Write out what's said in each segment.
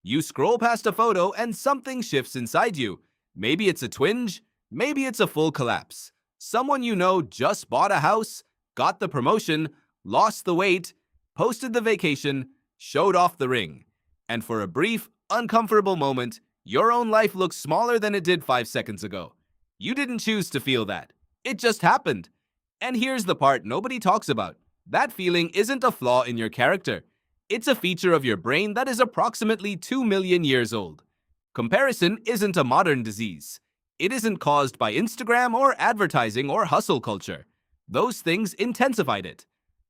You scroll past a photo and something shifts inside you. Maybe it's a twinge, maybe it's a full collapse. Someone you know just bought a house, got the promotion, lost the weight, posted the vacation, showed off the ring. And for a brief, uncomfortable moment, your own life looks smaller than it did 5 seconds ago. You didn't choose to feel that. It just happened. And here's the part nobody talks about. That feeling isn't a flaw in your character. It's a feature of your brain that is approximately 2 million years old. Comparison isn't a modern disease. It isn't caused by Instagram or advertising or hustle culture. Those things intensified it.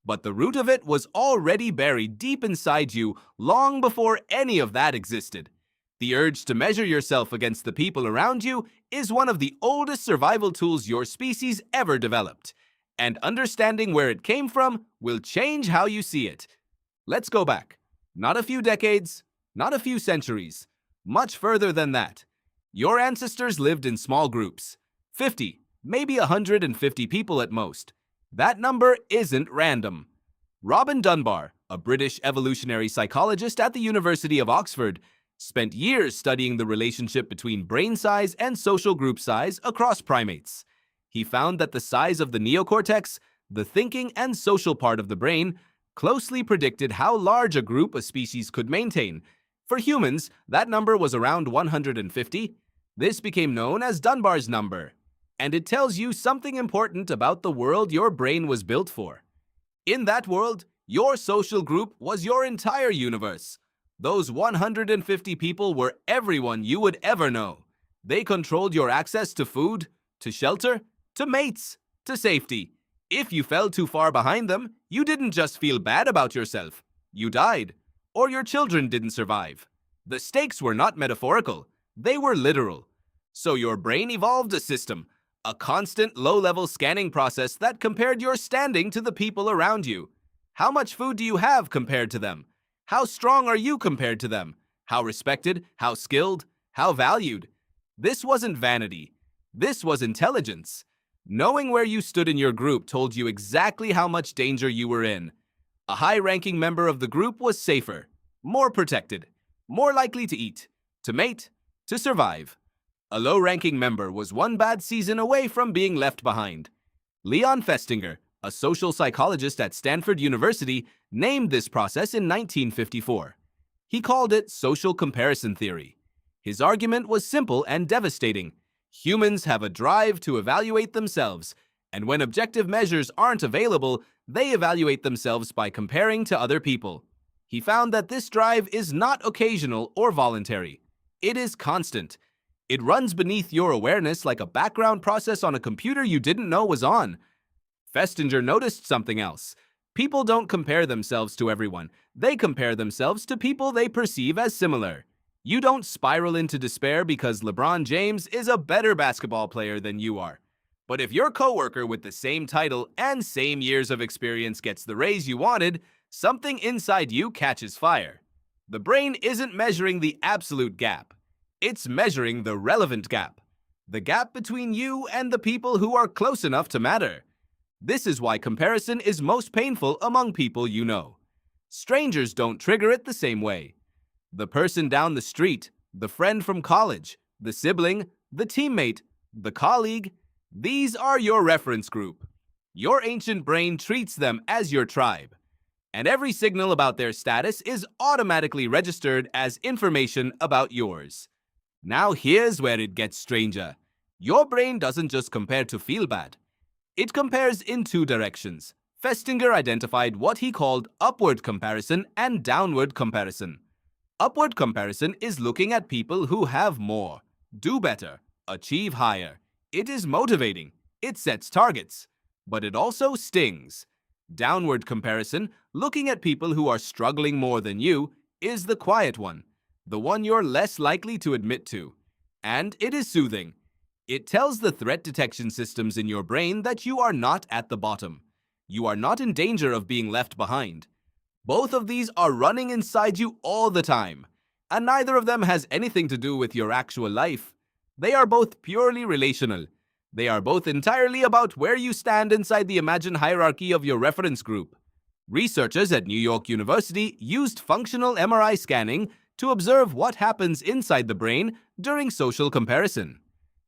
But the root of it was already buried deep inside you long before any of that existed. The urge to measure yourself against the people around you is one of the oldest survival tools your species ever developed. And understanding where it came from will change how you see it. Let's go back. Not a few decades, not a few centuries, much further than that. Your ancestors lived in small groups, 50, maybe 150 people at most. That number isn't random. Robin Dunbar, a British evolutionary psychologist at the University of Oxford, spent years studying the relationship between brain size and social group size across primates. He found that the size of the neocortex, the thinking and social part of the brain, closely predicted how large a group a species could maintain. For humans, that number was around 150. This became known as Dunbar's number, and it tells you something important about the world your brain was built for. In that world, your social group was your entire universe. Those 150 people were everyone you would ever know. They controlled your access to food, to shelter, to mates, to safety. If you fell too far behind them, you didn't just feel bad about yourself. You died, or your children didn't survive. The stakes were not metaphorical, they were literal. So your brain evolved a system, a constant low-level scanning process that compared your standing to the people around you. How much food do you have compared to them? How strong are you compared to them? How respected, how skilled, how valued? This wasn't vanity. This was intelligence. Knowing where you stood in your group told you exactly how much danger you were in. A high-ranking member of the group was safer, more protected, more likely to eat, to mate, to survive. A low-ranking member was one bad season away from being left behind. Leon Festinger, a social psychologist at Stanford University, named this process in 1954. He called it social comparison theory. His argument was simple and devastating. Humans have a drive to evaluate themselves, and when objective measures aren't available, they evaluate themselves by comparing to other people. He found that this drive is not occasional or voluntary. It is constant. It runs beneath your awareness like a background process on a computer you didn't know was on. Festinger noticed something else. People don't compare themselves to everyone. They compare themselves to people they perceive as similar. You don't spiral into despair because LeBron James is a better basketball player than you are. But if your coworker with the same title and same years of experience gets the raise you wanted, something inside you catches fire. The brain isn't measuring the absolute gap. It's measuring the relevant gap. The gap between you and the people who are close enough to matter. This is why comparison is most painful among people you know. Strangers don't trigger it the same way. The person down the street, the friend from college, the sibling, the teammate, the colleague, these are your reference group. Your ancient brain treats them as your tribe. And every signal about their status is automatically registered as information about yours. Now here's where it gets stranger. Your brain doesn't just compare to feel bad. It compares in two directions. Festinger identified what he called upward comparison and downward comparison. Upward comparison is looking at people who have more, do better, achieve higher. It is motivating. It sets targets. But it also stings. Downward comparison, looking at people who are struggling more than you, is the quiet one, the one you're less likely to admit to. And it is soothing. It tells the threat detection systems in your brain that you are not at the bottom. You are not in danger of being left behind. Both of these are running inside you all the time, and neither of them has anything to do with your actual life. They are both purely relational. They are both entirely about where you stand inside the imagined hierarchy of your reference group. Researchers at New York University used functional MRI scanning to observe what happens inside the brain during social comparison.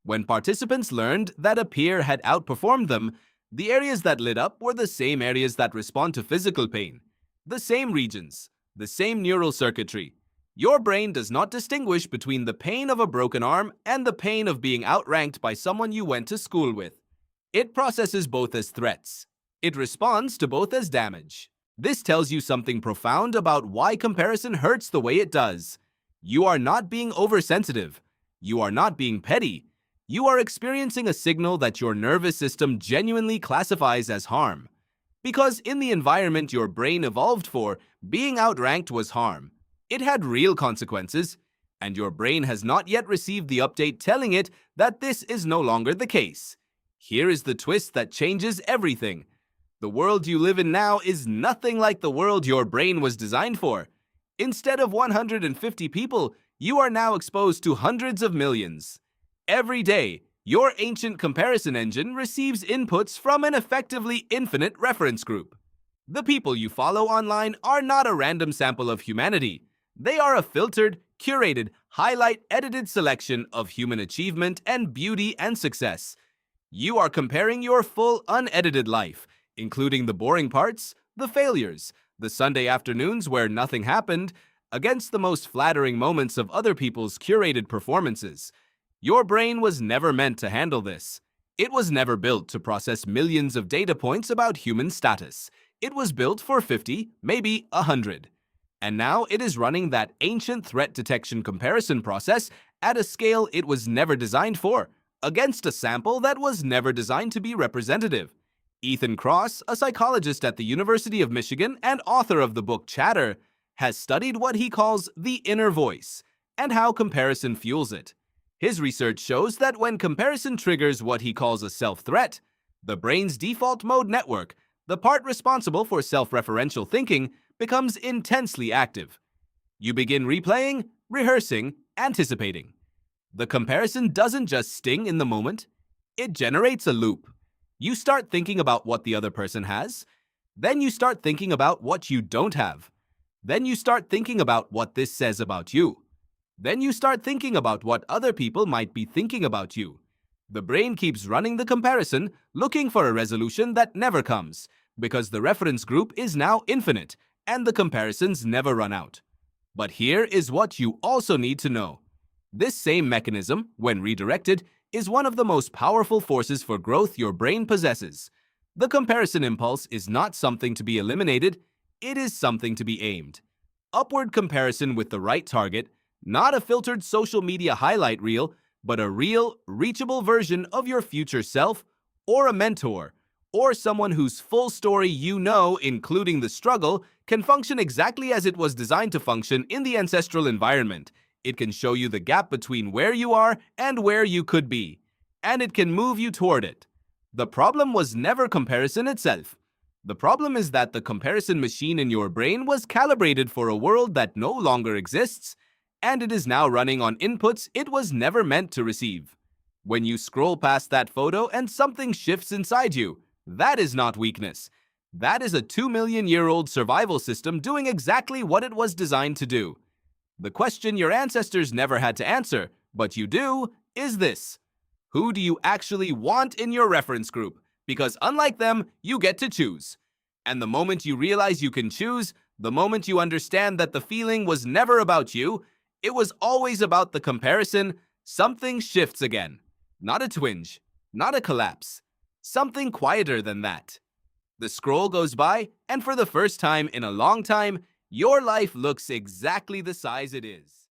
When participants learned that a peer had outperformed them, the areas that lit up were the same areas that respond to physical pain, the same regions, the same neural circuitry. Your brain does not distinguish between the pain of a broken arm and the pain of being outranked by someone you went to school with. It processes both as threats. It responds to both as damage. This tells you something profound about why comparison hurts the way it does. You are not being oversensitive. You are not being petty. You are experiencing a signal that your nervous system genuinely classifies as harm. Because in the environment your brain evolved for, being outranked was harm. It had real consequences, and your brain has not yet received the update telling it that this is no longer the case. Here is the twist that changes everything. The world you live in now is nothing like the world your brain was designed for. Instead of 150 people, you are now exposed to hundreds of millions. Every day, your ancient comparison engine receives inputs from an effectively infinite reference group. The people you follow online are not a random sample of humanity. They are a filtered, curated, highlight-edited selection of human achievement and beauty and success. You are comparing your full, unedited life, including the boring parts, the failures, the Sunday afternoons where nothing happened, against the most flattering moments of other people's curated performances. Your brain was never meant to handle this. It was never built to process millions of data points about human status. It was built for 50, maybe 100. And now it is running that ancient threat detection comparison process at a scale it was never designed for, against a sample that was never designed to be representative. Ethan Kross, a psychologist at the University of Michigan and author of the book Chatter, has studied what he calls the inner voice and how comparison fuels it. His research shows that when comparison triggers what he calls a self-threat, the brain's default mode network, the part responsible for self-referential thinking, becomes intensely active. You begin replaying, rehearsing, anticipating. The comparison doesn't just sting in the moment, it generates a loop. You start thinking about what the other person has, then you start thinking about what you don't have. Then you start thinking about what this says about you. Then you start thinking about what other people might be thinking about you. The brain keeps running the comparison, looking for a resolution that never comes, because the reference group is now infinite, and the comparisons never run out. But here is what you also need to know. This same mechanism, when redirected, is one of the most powerful forces for growth your brain possesses. The comparison impulse is not something to be eliminated, it is something to be aimed. Upward comparison with the right target, not a filtered social media highlight reel, but a real, reachable version of your future self, or a mentor, or someone whose full story you know, including the struggle, can function exactly as it was designed to function in the ancestral environment. It can show you the gap between where you are and where you could be, and it can move you toward it. The problem was never comparison itself. The problem is that the comparison machine in your brain was calibrated for a world that no longer exists, and it is now running on inputs it was never meant to receive. When you scroll past that photo and something shifts inside you, that is not weakness. That is a 2-million-year-old survival system doing exactly what it was designed to do. The question your ancestors never had to answer, but you do, is this: who do you actually want in your reference group? Because unlike them, you get to choose. And the moment you realize you can choose, the moment you understand that the feeling was never about you, it was always about the comparison, something shifts again. Not a twinge, not a collapse. Something quieter than that. The scroll goes by, and for the first time in a long time, your life looks exactly the size it is.